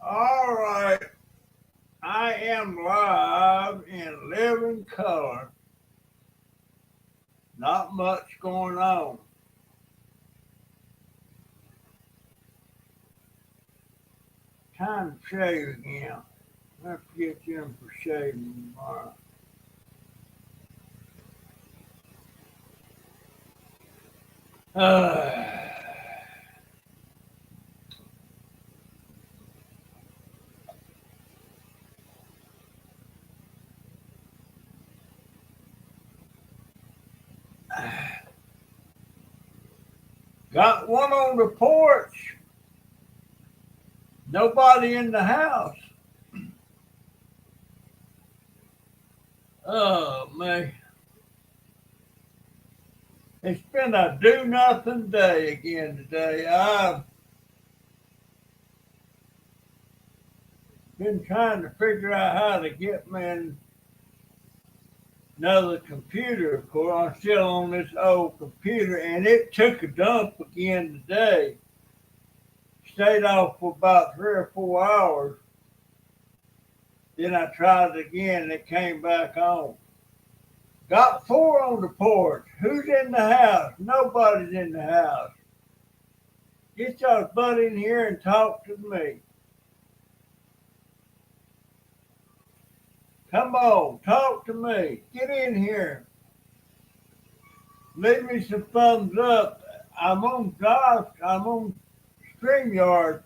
All right, I am live in living color. Not much going on. Time to shave again. I have to get them for shaving tomorrow. Uh, got one on the porch. Nobody in the house. Oh man, it's been a do nothing day again today. I've been trying to figure out how to get me another computer. Of course, I'm still on this old computer, and it took a dump again today. Stayed off for about 3 or 4 hours. Then I tried it again, and it came back on. Got four on the porch. Who's in the house? Nobody's in the house. Get your butt in here and talk to me. Come on, talk to me. Get in here. Leave me some thumbs up. I'm on StreamYard.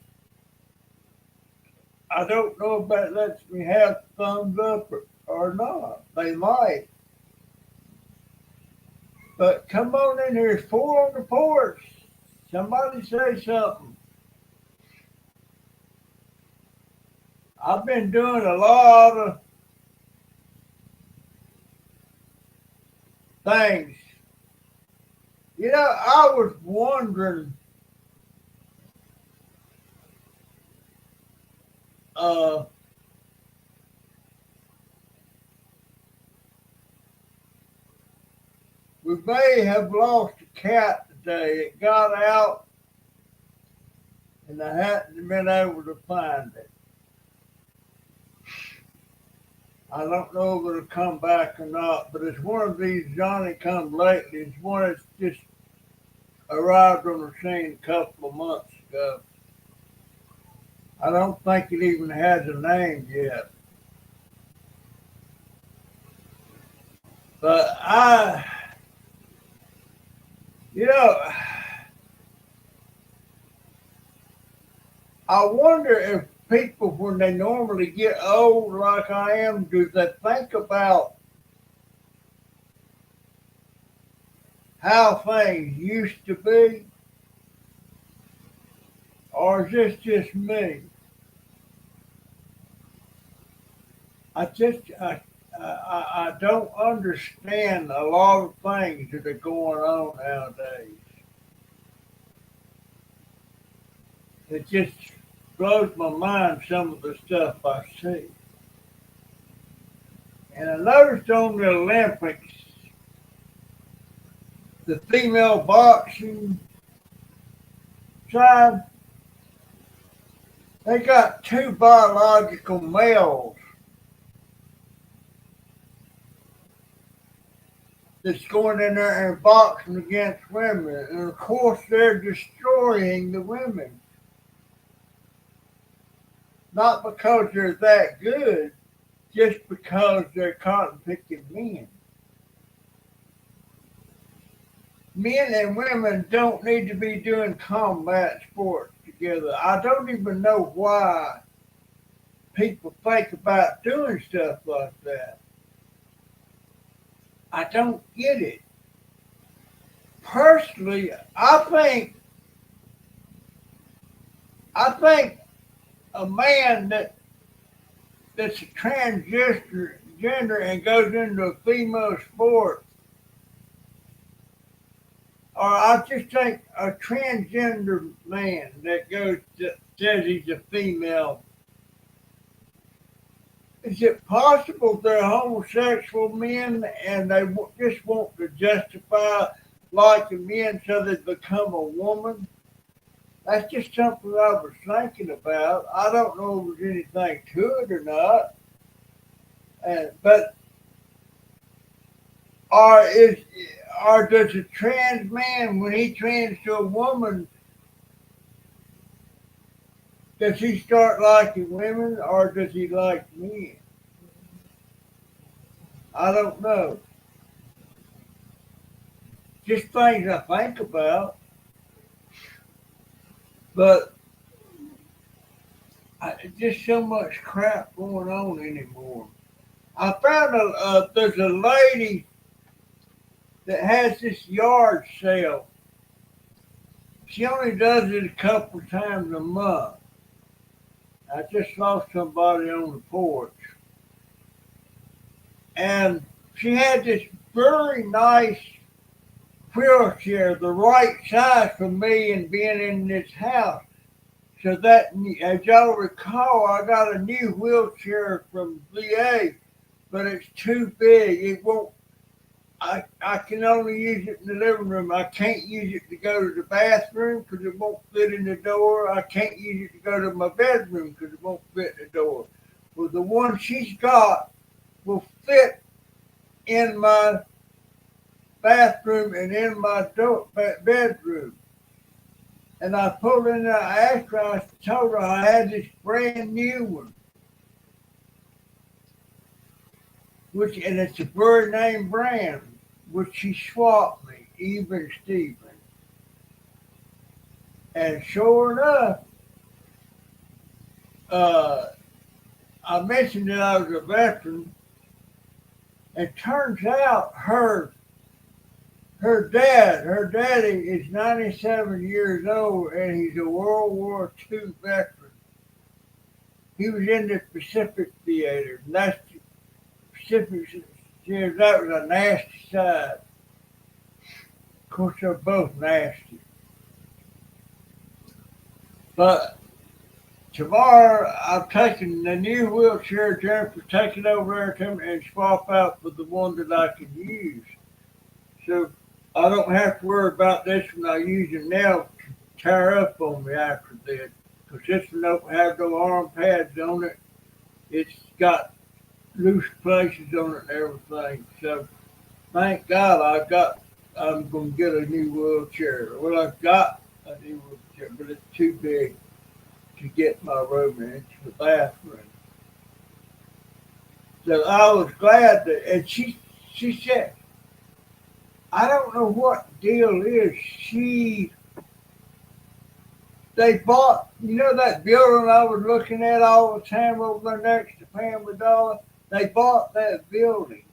I don't know if that lets me have thumbs up or not. They might. But come on in here. There's four on the porch. Somebody say something. I've been doing a lot of things. I was wondering, uh, we may have lost a cat today. It got out and I hadn't been able to find it. I don't know if it'll come back or not, but it's one of these Johnny come lately. It's one that's just arrived on the scene a couple of months ago. I don't think it even has a name yet. But you know, I wonder if people, when they normally get old like I am, do they think about how things used to be? Or is this just me? I just, I don't understand a lot of things that are going on nowadays. It just blows my mind some of the stuff I see. And I noticed on the Olympics, the female boxing side, they got two biological males that's going in there and boxing against women. And of course, they're destroying the women. Not because they're that good, just because they're cotton picking men. Men and women don't need to be doing combat sports together. I don't even know why people think about doing stuff like that. I don't get it. Personally, I think a man that's a transgender gender and goes into a female sport, or I just think a transgender man that says he's a female. Is it possible they're homosexual men and they just want to justify liking men so they become a woman? That's just something I was thinking about. I don't know if there's anything to it or not. But or is or does a trans man, when he trans to a woman, does he start liking women or does he like men? I don't know. Just things I think about. But just so much crap going on anymore. I found there's a lady that has this yard sale. She only does it a couple times a month. I just saw somebody on the porch, and she had this very nice wheelchair, the right size for me and being in this house. So that, as y'all recall, I got a new wheelchair from VA, but it's too big. It won't. I can only use it in the living room. I can't use it to go to the bathroom because it won't fit in the door. I can't use it to go to my bedroom because it won't fit in the door. Well, the one she's got will fit in my bathroom and in my bedroom. And I pulled in there, I asked her, I told her I had this brand new one, and it's a bird name brand, which she swapped me, even Steven. And sure enough, uh, I mentioned that I was a veteran. It turns out her daddy is 97 years old, and he's a World War II veteran. He was in the Pacific Theater. And that's the Pacific. That was a nasty side. Of course, they're both nasty. But tomorrow, I'm taking the new wheelchair Jennifer taking over there to me and swap out for the one that I can use. So I don't have to worry about this when I use it now to tear up on me after this. Because this one don't have no arm pads on it. It's got loose places on it and everything. So thank God I'm gonna get a new wheelchair. Well, I've got a new wheelchair, but it's too big to get my room into the bathroom. So I was glad that, and she said, I don't know what the deal is. They bought, that building I was looking at all the time over there next to Family Dollar. They bought that building,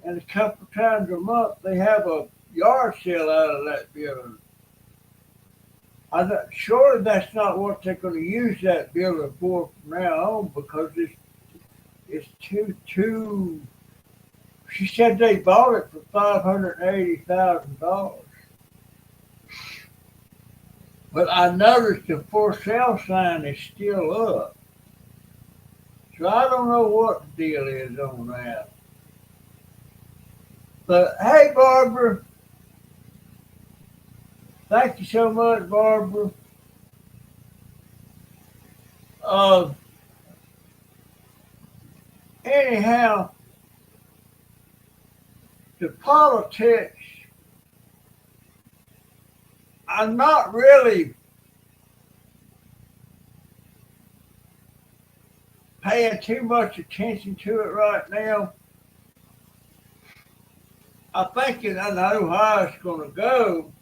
and a couple times a month they have a yard sale out of that building. I'm not sure that's not what they're going to use that building for from now on because it's too. She said they bought it for $580,000, but I noticed the for sale sign is still up, so I don't know what the deal is on that. But hey, Barbara, thank you so much, Barbara. Uh, Anyhow, the politics, I'm not really paying too much attention to it right now. I'm thinking I know how it's going to go,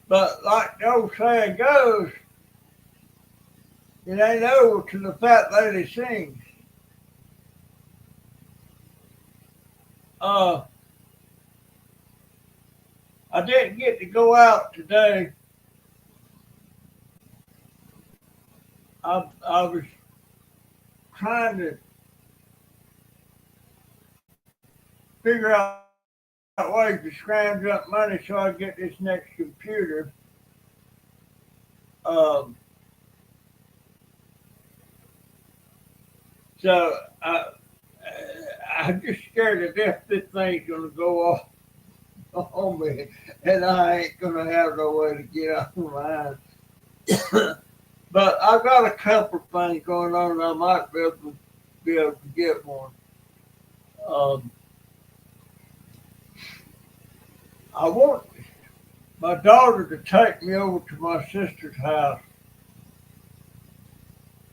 but like the old saying goes, it ain't over till the fat lady sings. Uh, I didn't get to go out today. I was trying to figure out ways to scrounge up money so I get this next computer. Um, so I'm just scared to death this thing's going to go off. on me, and I ain't gonna have no way to get online. But I got a couple of things going on, and I might be able to get one. Um, I want my daughter to take me over to my sister's house,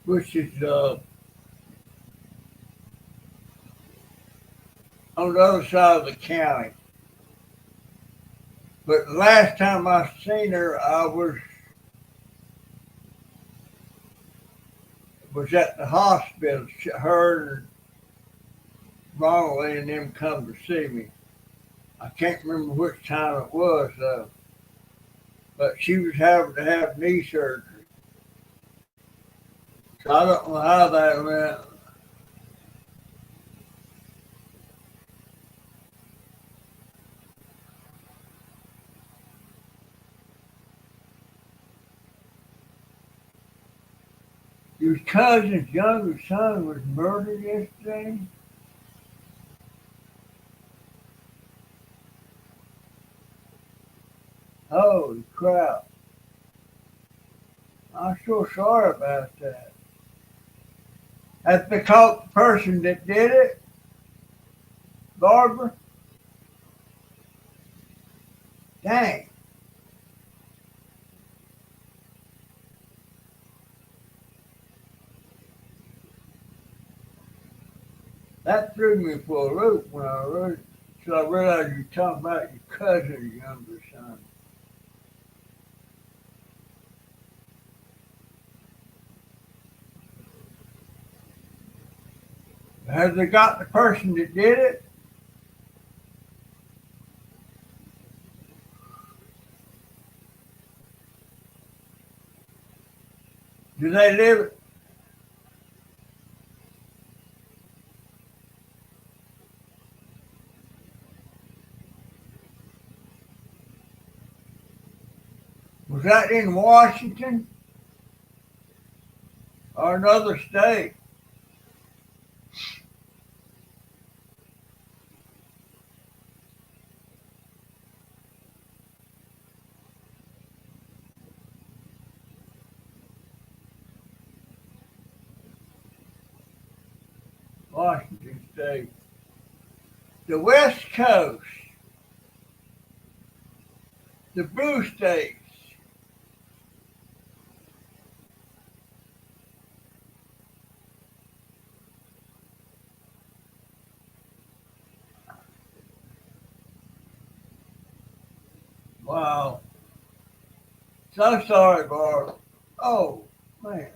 which is on the other side of the county. But the last time I seen her, I was at the hospital. Her and Ronald and them come to see me. I can't remember which time it was though. But she was having to have knee surgery. So I don't know how that went. Your cousin's younger son was murdered yesterday. Holy crap. I'm so sorry about that. Have they caught the person that did it, Barbara? Dang. That threw me for a loop when I read it. So I realized you're talking about your cousin's younger son. Have they got the person that did it? Do they live? Was that in Washington or another state? Washington State. The West Coast, the blue states. Wow. So sorry, Barb. Oh, man.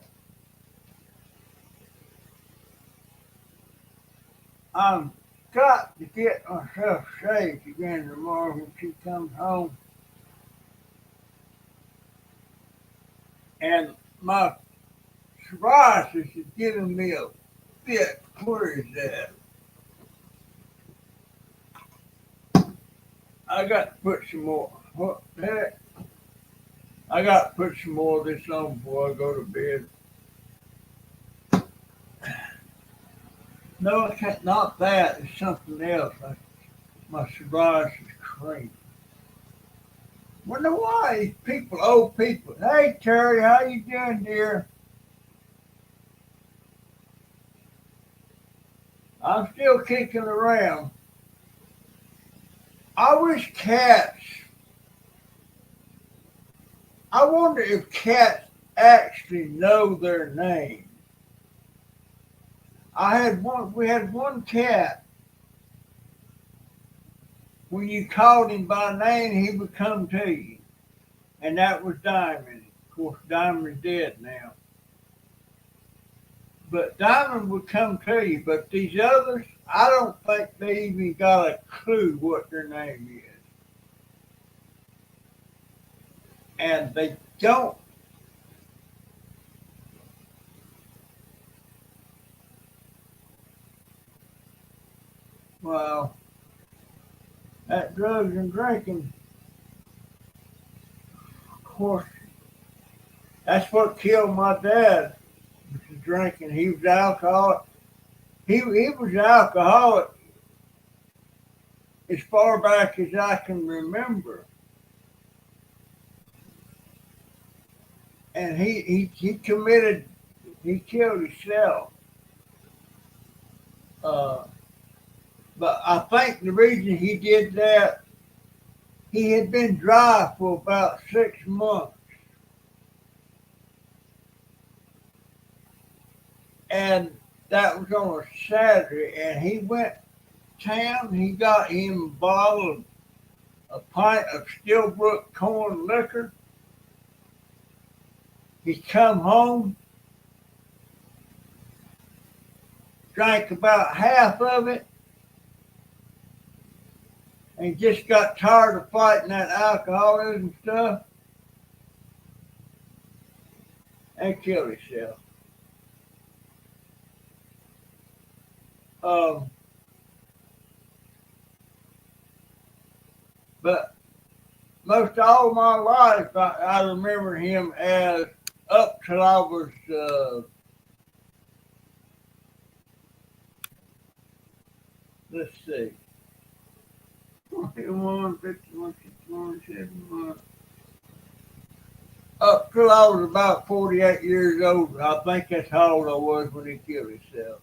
I'm got to get myself shaved again tomorrow when she comes home. And my psoriasis is giving me a fit. Where is that? I got to put some more. What the heck? I got to put some more of this on before I go to bed. No, I can't. Not that. It's something else. My psoriasis cream. Wonder why these people, old people. Hey Terry, how you doing, dear? I'm still kicking around. I wish cats. I wonder if cats actually know their name. I had one. We had one cat. When you called him by name, he would come to you, and that was Diamond. Of course, Diamond's dead now. But Diamond would come to you. But these others, I don't think they even got a clue what their name is, and they don't. Well, that drugs and drinking, of course, that's what killed my dad. Was drinking. He was alcoholic. He was alcoholic as far back as I can remember. And he killed himself. Uh, but I think the reason he did that, he had been dry for about 6 months. And that was on a Saturday. And he went to town. He got him a bottle, a pint of Stillbrook corn liquor. He come home, drank about half of it, and just got tired of fighting that alcoholism stuff and killed himself. Um, but most all my life, I remember him as up till I was, let's see, 41, 51, 61, 71. Up till I was about 48 years old. I think that's how old I was when he killed himself.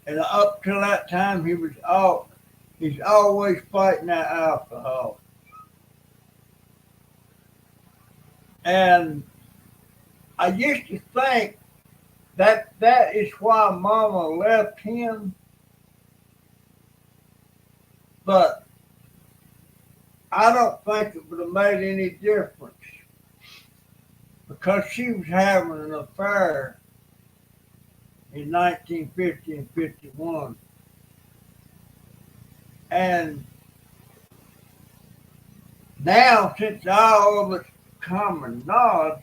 And up till that time, he's always fighting that alcohol. And I used to think that is why Mama left him, but I don't think it would have made any difference because she was having an affair in 1950 and 51. And now, since all of it's common knowledge,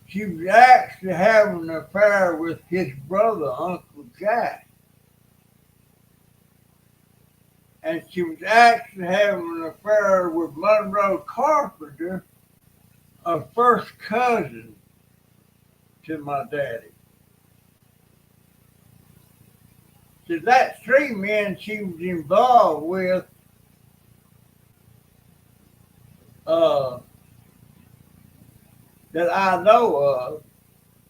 she was actually having an affair with his brother, Uncle Jack. And she was actually having an affair with Monroe Carpenter, a first cousin to my daddy. So that's three men she was involved with uh, that I know of.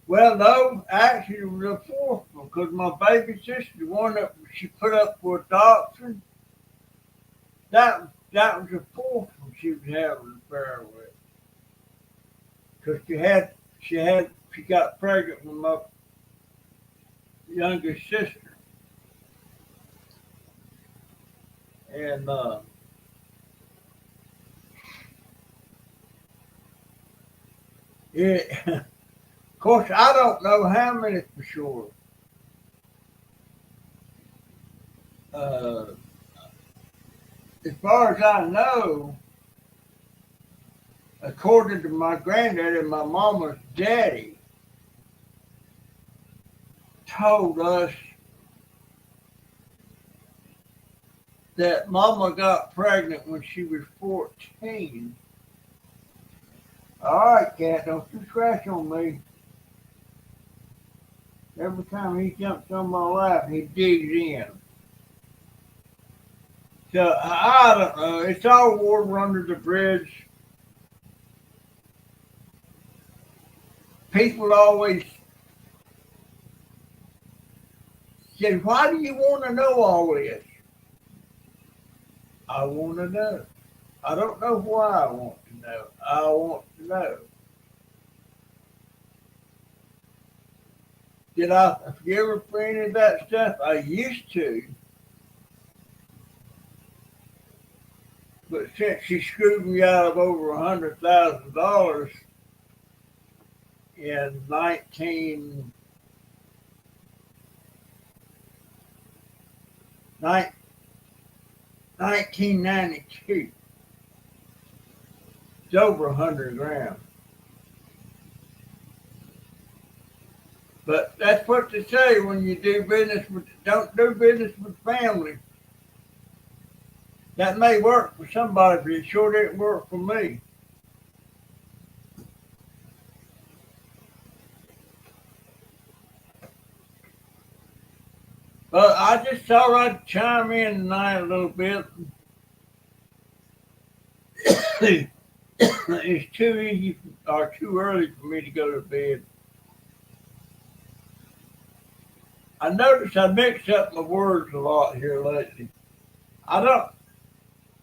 Well, no, actually, it was a fourth one because my baby sister, the one that she put up for adoption, that was the fourth one she was having an affair with. Because she got pregnant with my youngest sister, and it. Of course, I don't know how many for sure. Uh, as far as I know, according to my granddaddy and my mama's daddy, told us that Mama got pregnant when she was 14. All right, cat, don't you scratch on me. Every time he jumps on my lap, he digs in. So I don't know. It's all water under the bridge. People always say, "Why do you want to know all this?" I want to know. I don't know why I want to know. I want to know. Did I forgive her for any of that stuff? I used to, but since she screwed me out of over $100,000 in 1992, it's over 100 grand. But that's what they say when you don't do business with family. That may work for somebody, but it sure didn't work for me. But I just thought I'd chime in tonight a little bit. It's too easy or too early for me to go to bed. I notice I mix up my words a lot here lately. I don't,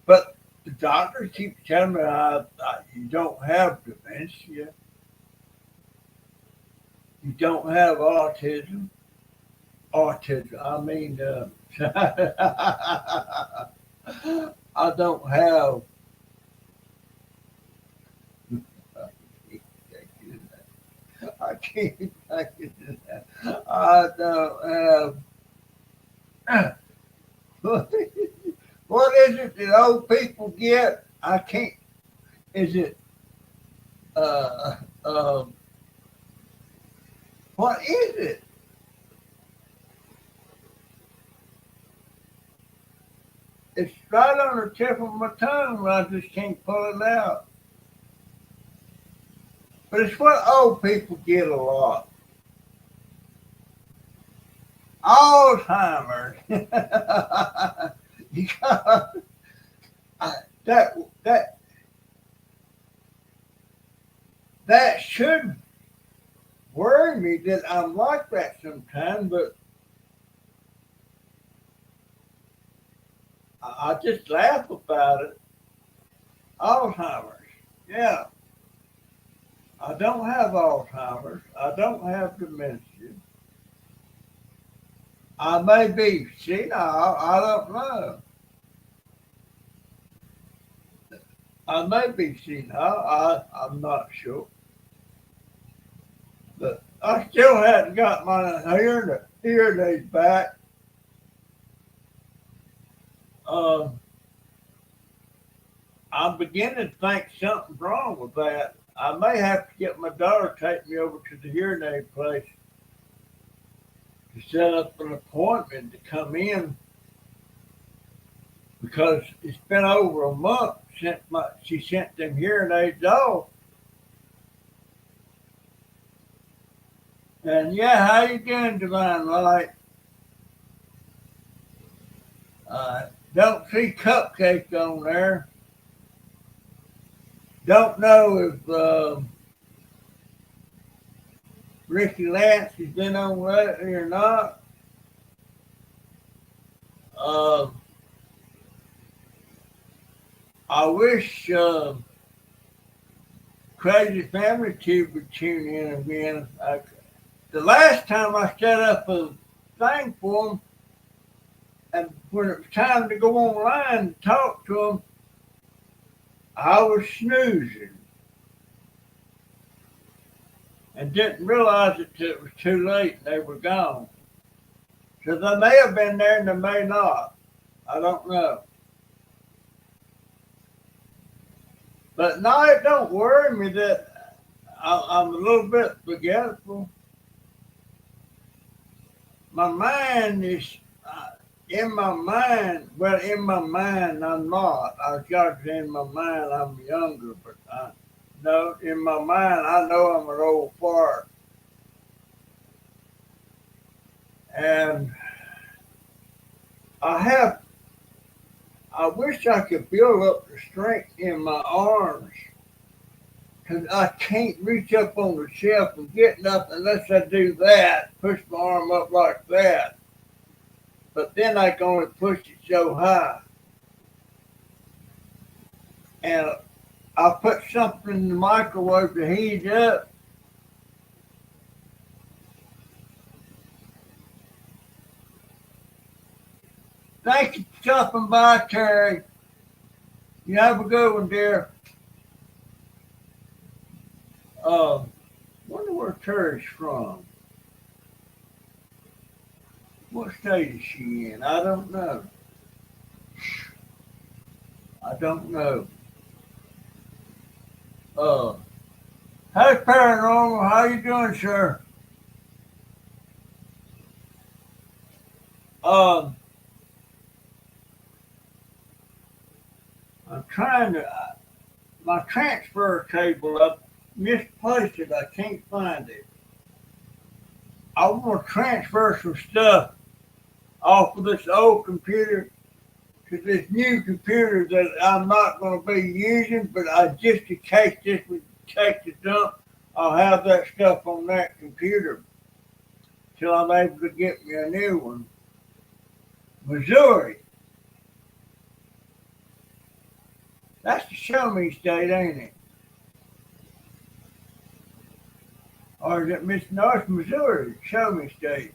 but the doctor keeps telling me you don't have dementia, you don't have autism. Autism, I mean, I don't have. I can't think of that. I don't have. What is it that old people get? I can't. Is it uh uh? What is it? It's right on the tip of my tongue, but I just can't pull it out. But it's what old people get a lot. Alzheimer's. You got, that that that should worry me that I'm like that sometimes, but I just laugh about it. Alzheimer's. Yeah. I don't have Alzheimer's. I don't have dementia. I may be senile. I don't know. I may be senile. I'm not sure. But I still hadn't got my hearing aids back. Um, I'm beginning to think something's wrong with that. I may have to get my daughter to take me over to the hearing aid place to set up an appointment to come in because it's been over a month since she sent them hearing aids off. And yeah, how you doing, Divine Light? Don't see Cupcake on there. Don't know if Ricky Lance has been on lately or not. I wish Crazy Family Tube would tune in again. The last time I set up a thing for them, and when it was time to go online and talk to them, I was snoozing and didn't realize it till it was too late and they were gone. So they may have been there and they may not. I don't know. But no, it don't worry me that I'm a little bit forgetful. My mind is in my mind. Well, in my mind, I'm not. I got in my mind I'm younger, but no, in my mind, I know I'm an old fart. And I wish I could build up the strength in my arms because I can't reach up on the shelf and get nothing unless I do that, push my arm up like that. But then I can only push it so high. And I put something in the microwave to heat up. Thank you for stopping by, Terry. You have a good one, dear. Wonder where Terry's from. What state is she in? I don't know. I don't know. Hey, Paranormal, how you doing, sir? Um, I'm trying to my transfer cable. I misplaced it. I can't find it. I want to transfer some stuff off of this old computer to this new computer that I'm not going to be using, but just in case this would take the dump, I'll have that stuff on that computer till I'm able to get me a new one. Missouri. That's the show me state, ain't it? Or is it North Missouri? Show me state.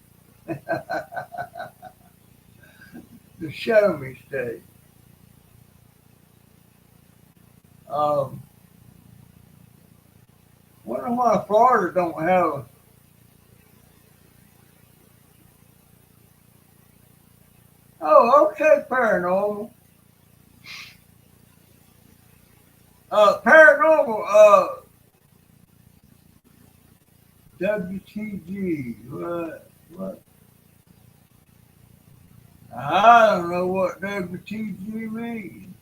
The show me state. Wonder why Florida don't have. Oh, okay, paranormal. Paranormal. WTG. What? I don't know what WTG means.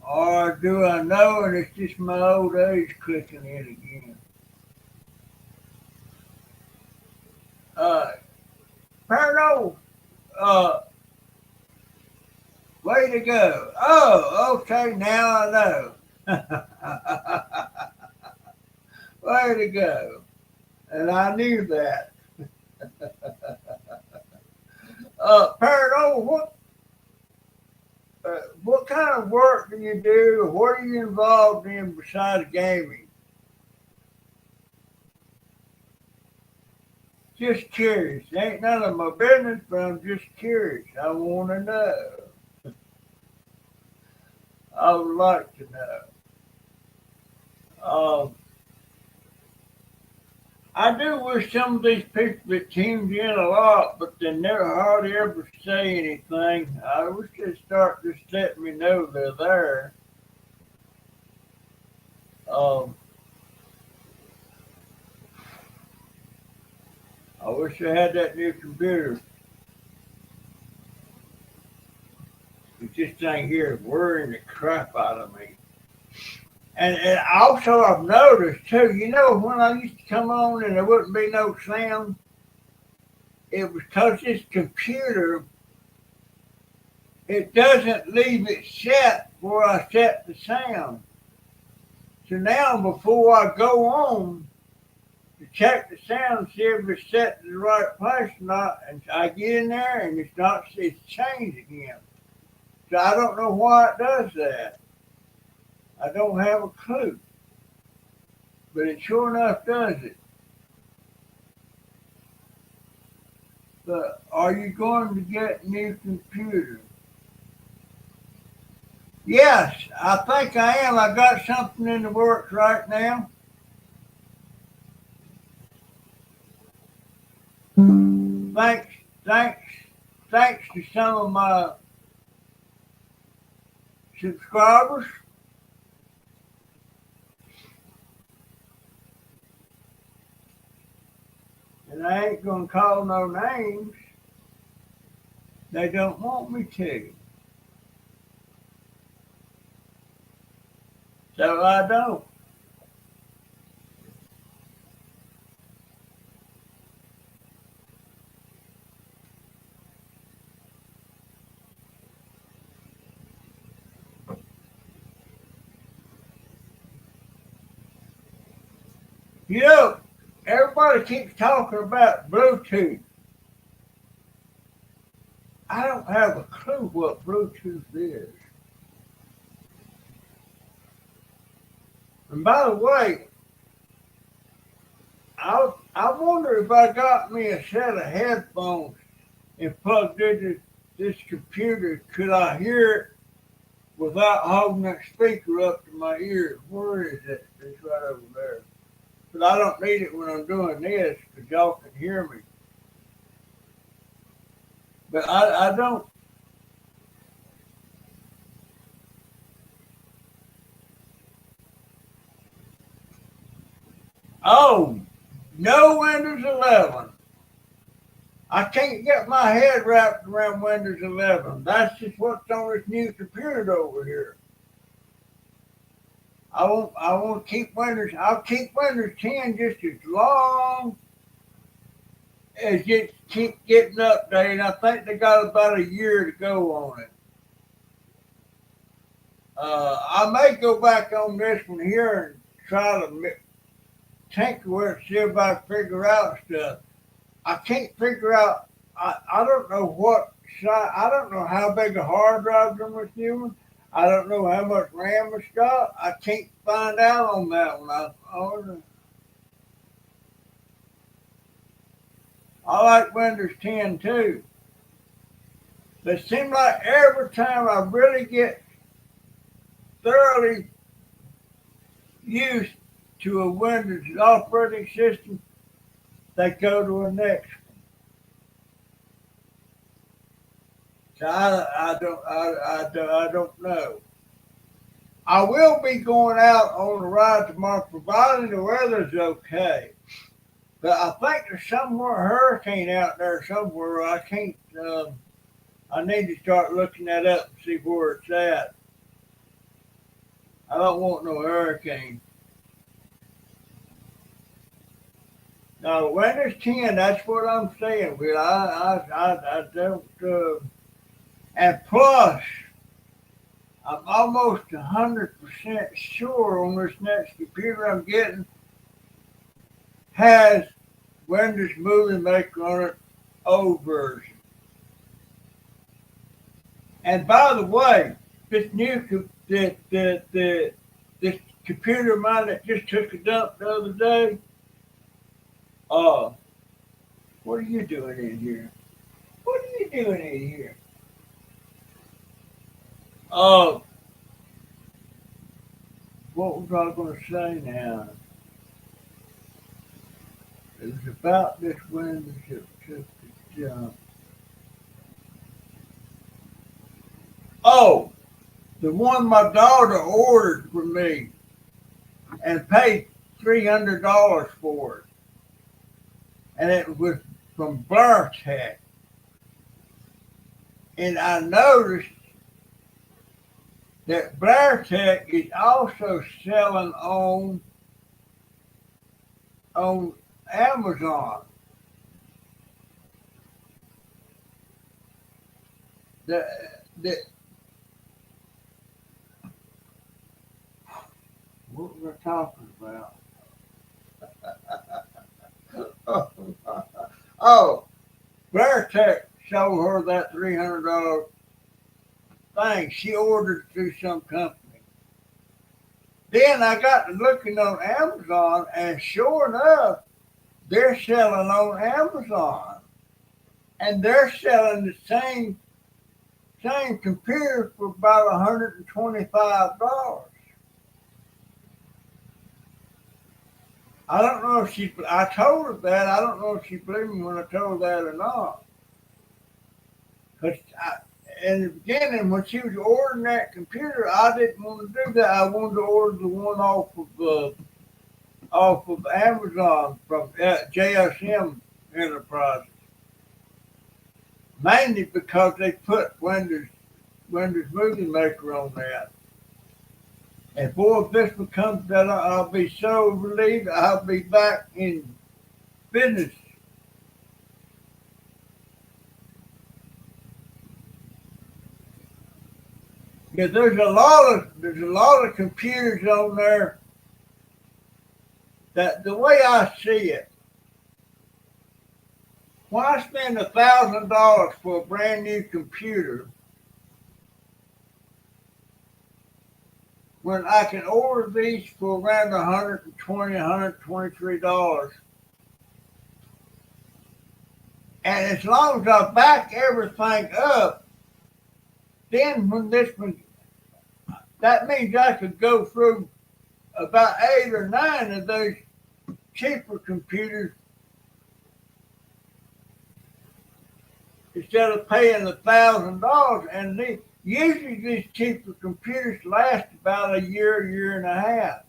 Or do I know and it's just my old age clicking in again? Paranormal. Way to go. Oh, okay, now I know. Way to go. And I knew that. Paranormal, what kind of work do you do? What are you involved in besides gaming? Just curious. Ain't none of my business, but I'm just curious. I want to know. I would like to know. I do wish some of these people that tuned in a lot, but they never hardly ever say anything. I wish they'd start just letting me know they're there. I wish I had that new computer. But this thing here is worrying the crap out of me. And also I've noticed too, when I used to come on and there wouldn't be no sound, it was because this computer, it doesn't leave it set where I set the sound. So now before I go on to check the sound, see if it's set to the right place or not, and I get in there and it's changed again. So I don't know why it does that. I don't have a clue. But it sure enough does it. But are you going to get a new computer? Yes, I think I am. I got something in the works right now. Thanks to some of my subscribers. And I ain't gonna call no names. They don't want me to. So I don't. Everybody keeps talking about Bluetooth. I don't have a clue what Bluetooth is. And by the way, I wonder if I got me a set of headphones and plugged into this computer, could I hear it without holding that speaker up to my ear? Where is it? It's right over there. But I don't need it when I'm doing this because y'all can hear me. But I don't. Oh, no Windows 11. I can't get my head wrapped around Windows 11. That's just what's on this new computer over here. I won't keep Windows. I'll keep Windows 10 just as long It just keep getting updated. I think they got about a year to go on it. I may go back on this one here and try to tinker with it, see if I can figure out stuff. I can't figure out. I don't know what size. I don't know how big a hard drive on this new one. I don't know how much RAM it's got. I can't find out on that one. I like Windows 10 too. But it seems like every time I really get thoroughly used to a Windows operating system, they go to the next. So I don't know. I will be going out on the ride tomorrow, providing the weather's okay. But I think there's somewhere a hurricane out there somewhere. I can't. I need to start looking that up and see where it's at. I don't want no hurricane. No, Windows 10. That's what I'm saying. But I don't. And plus, I'm almost 100% sure on this next computer I'm getting has Windows Movie Maker on it, old version. And by the way, this this computer of mine that just took a dump the other day. Uh, what are you doing in here? What are you doing in here? Uh, what was I going to say now? It was about this Windows that took the jump. Oh, the one my daughter ordered for me and paid $300 for it. And it was from BlairTech. And I noticed that BlairTech is also selling on Amazon. The the what we're talking about? Oh, BlairTech sold her that $300 thing. She ordered it through some company. Then I got to looking on Amazon, and sure enough, they're selling on Amazon, and they're selling the same computer for about $125. I don't know if she. I told her that. I don't know if she believed me when I told her that or not. Cause in the beginning, when she was ordering that computer, I didn't want to do that. I wanted to order the one off of Amazon from JSM Enterprises, mainly because they put Windows Movie Maker on that. And boy, if this becomes better, I'll be so relieved. I'll be back in business. Yeah, there's a lot of computers on there that the way I see it, why spend $1,000 for a brand new computer when I can order these for around $120, $123? And as long as I back everything up, then when this one, that means I could go through about 8 or 9 of those cheaper computers instead of paying $1,000. And usually these cheaper computers last about a year and a half.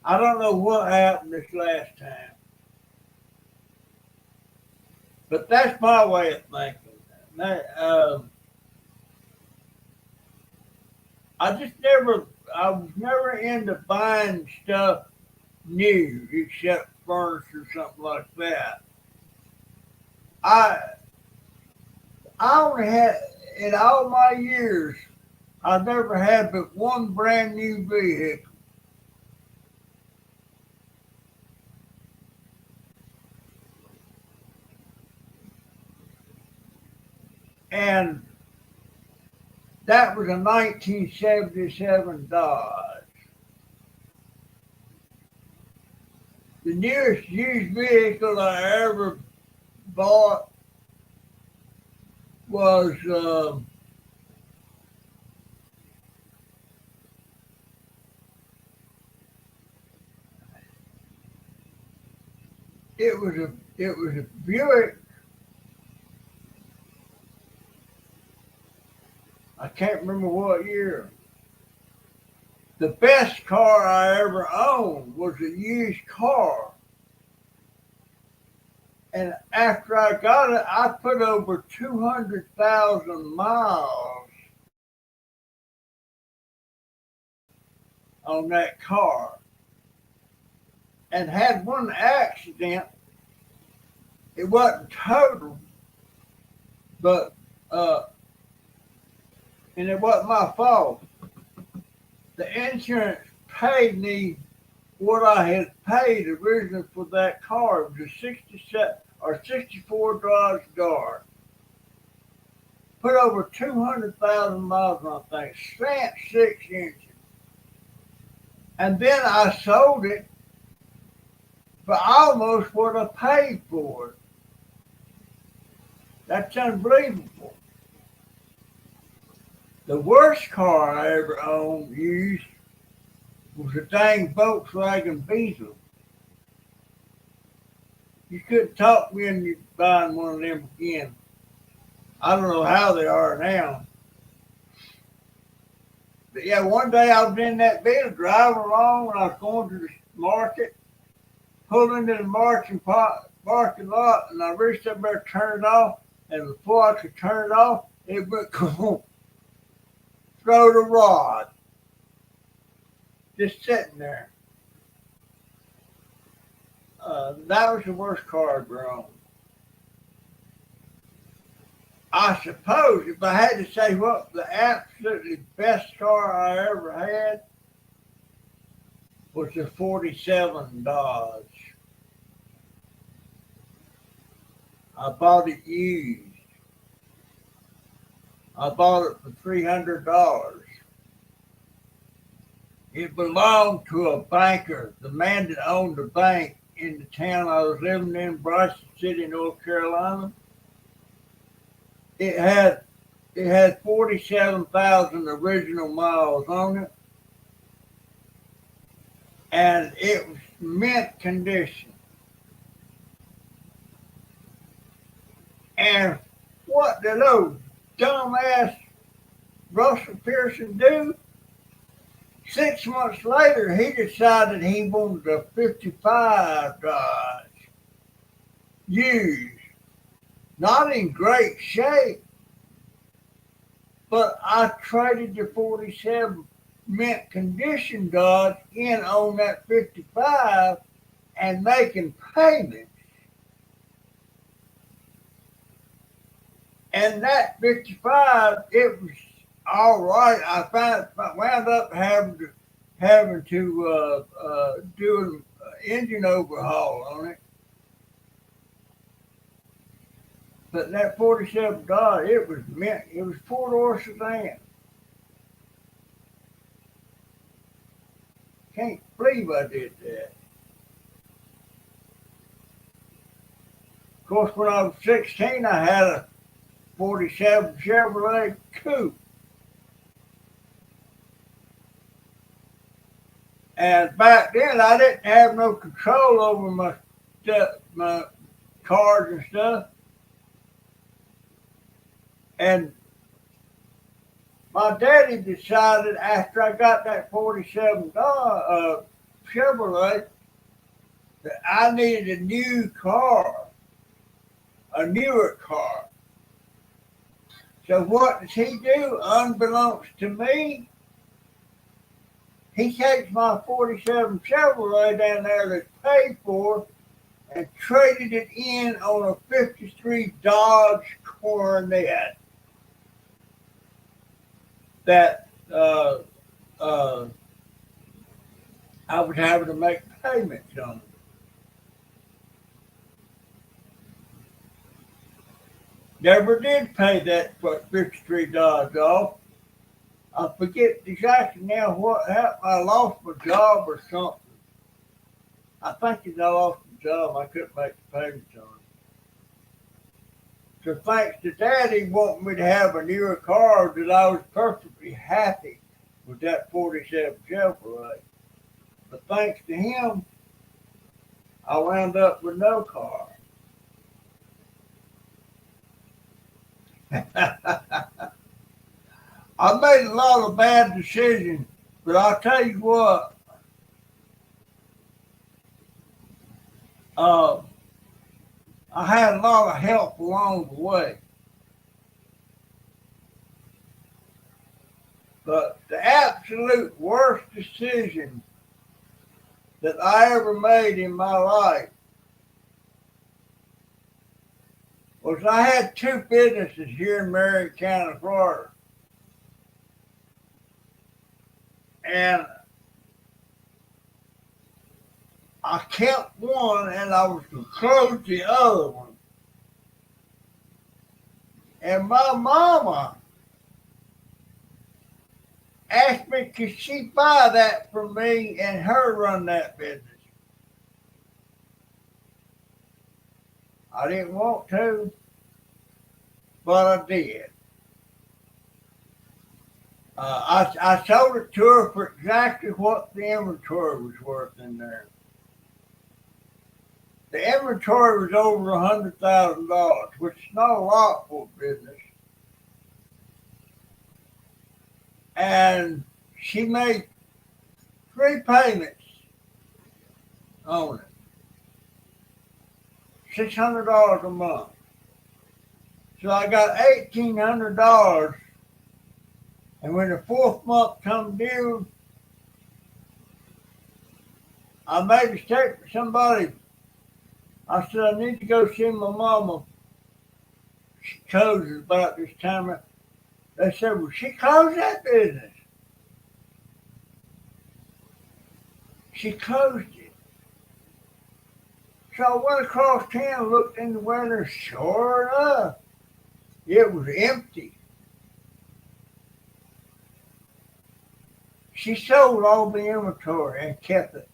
I don't know what happened this last time, but that's my way of thinking. I was never into buying stuff new except furniture or something like that. I I only had in all my years, I never had but one brand new vehicle. And that was a 1977 Dodge. The newest used vehicle I ever bought was it was a Buick. I can't remember what year. The best car I ever owned was a used car. And after I got it, I put over 200,000 miles on that car and had one accident. It wasn't total, but and it wasn't my fault. The insurance paid me what I had paid originally for that car. It was a 67 or 64 Dodge Dart. Put over 200,000 miles on that thing, spent 6 inches. And then I sold it for almost what I paid for it. That's unbelievable. The worst car I ever owned used was a dang Volkswagen Beetle. You couldn't talk me into buying one of them again. I don't know how they are now. But yeah, one day I was in that Beetle driving along and I was going to the market, pulled into the parking lot, and I reached up there to turn it off. And before I could turn it off, it went throw the rod, just sitting there. That was the worst car I ever owned. I suppose if I had to say what the absolutely best car I ever had was the 47 Dodge. I bought it used. I bought it for $300. It belonged to a banker, the man that owned the bank in the town I was living in, Bryson City, North Carolina. It had 47,000 original miles on it, and it was mint condition. And what did those dumbass Russell Pearson do? 6 months later, he decided he wanted a 55 Dodge, used, not in great shape, but I traded the 47 mint condition Dodge in on that 55 and making payments. And that 55, it was all right. I wound up having to do an engine overhaul on it. But that 47 Dodge, it was mint. It was 4-door sedan. Can't believe I did that. Of course, when I was 16, I had a 47 Chevrolet Coupe. And back then, I didn't have no control over my stuff, my cars and stuff. And my daddy decided after I got that 47 Chevrolet that I needed a new car, a newer car. So what does he do? Unbeknownst to me, he takes my 47 Chevrolet down there that's paid for and traded it in on a 53 Dodge Coronet that I was having to make payments on. Never did pay that 53 Dodge off. I forget exactly now what happened. I lost my job or something. I think I lost my job. I couldn't make the payments on it. So thanks to Daddy wanting me to have a newer car, that I was perfectly happy with that 47 Chevrolet. But thanks to him, I wound up with no car. I made a lot of bad decisions, but I'll tell you what, uh, I had a lot of help along the way. But the absolute worst decision that I ever made in my life was I had two businesses here in Marion County, Florida. And I kept one and I was to close the other one. And my mama asked me, could she buy that from me and her run that business? I didn't want to, but I did. I sold it to her for exactly what the inventory was worth in there. The inventory was over $100,000, which is not a lot for a business. And she made 3 payments on it, $600 a month. So I got $1,800. And when the 4th month come due, I made a statement to somebody. I said, I need to go see my mama. She closes about this time. They said, well, she closed that business. She closed it. So I went across town, looked in the window, sure enough, it was empty. She sold all the inventory and kept it.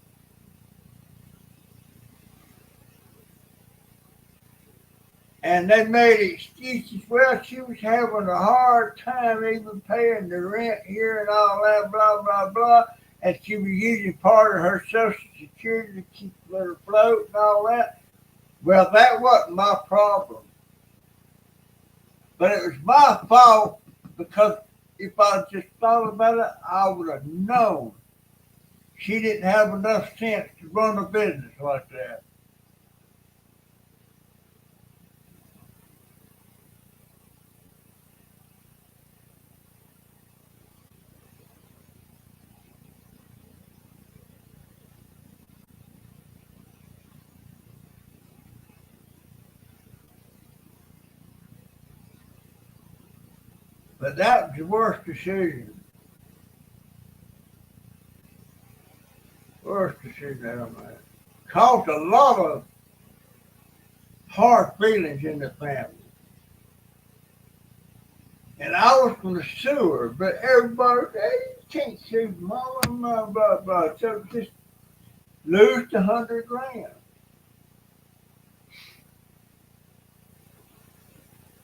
And they made excuses. Well, she was having a hard time even paying the rent here and all that, blah, blah, blah. And she was using part of her Social Security to keep her afloat and all that. Well, that wasn't my problem. But it was my fault because if I just thought about it, I would have known she didn't have enough sense to run a business like that. But that was the worst decision. Worst decision I ever made. Caused a lot of hard feelings in the family. And I was going to sue her, but everybody, hey, you can't sue mama, blah, blah, blah. So just lose the $100,000.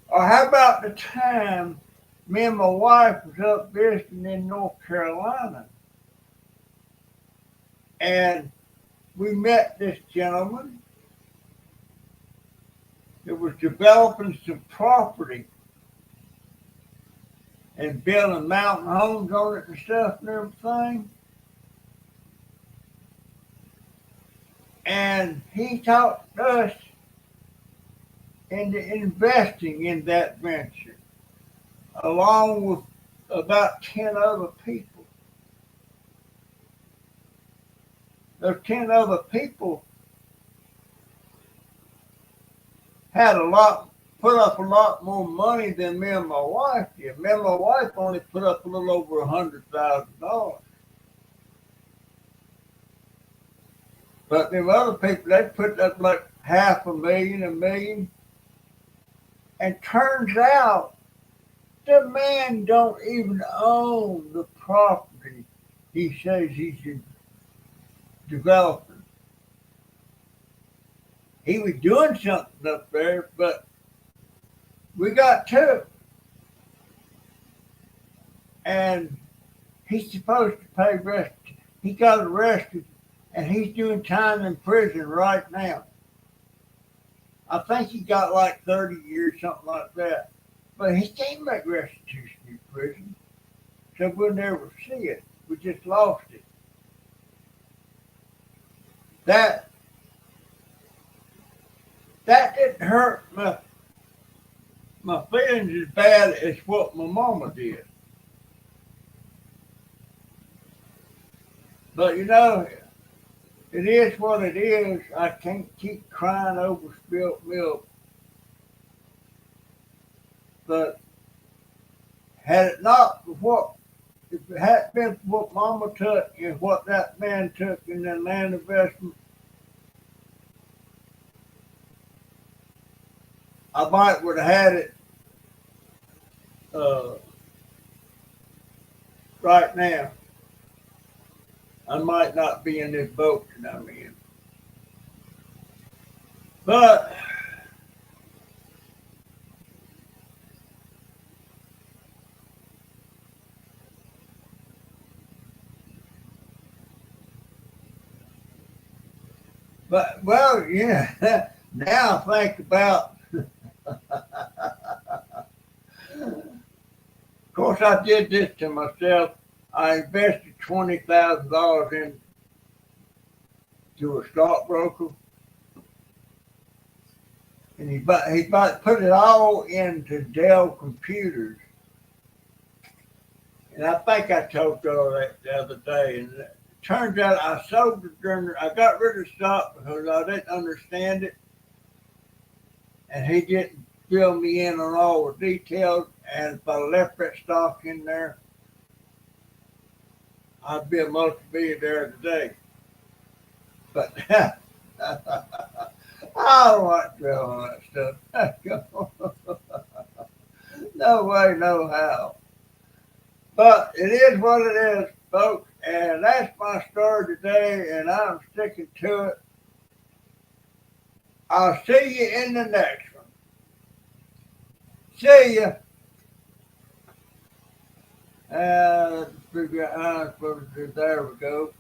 Or how about the time me and my wife was up visiting in North Carolina, and we met this gentleman that was developing some property and building mountain homes on it and stuff and everything. And he talked us into investing in that venture, along with about 10 other people. Those 10 other people put up a lot more money than me and my wife did. Me and my wife only put up a little over $100,000. But them other people, they put up like half a million, a million. And turns out the man don't even own the property he says he's developing. He was doing something up there, but we got to it. And he's supposed to pay rest. He got arrested, and he's doing time in prison right now. I think he got like 30 years, something like that. But he can't make restitution in prison, so we'll never see it. We just lost it. That that didn't hurt my feelings as bad as what my mama did. But it is what it is. I can't keep crying over spilt milk. But had it not for what if it hadn't been for what Mama took and what that man took in that land investment, I might would have had it uh, right now. I might not be in this boat that I'm in. But well, yeah. Now I think about. Of course, I did this to myself. I invested $20,000 into a stockbroker, and he put it all into Dell computers. And I think I told y'all that the other day. And it turns out I sold it I got rid of the stock because I didn't understand it, and he didn't fill me in on all the details. And if I left that stock in there, I'd be a multi-billionaire today. But I don't like doing that stuff. No way, no how. But it is what it is, folks. And that's my story today, and I'm sticking to it. I'll see you in the next one. See ya. Figure out how I'm supposed to do. There we go.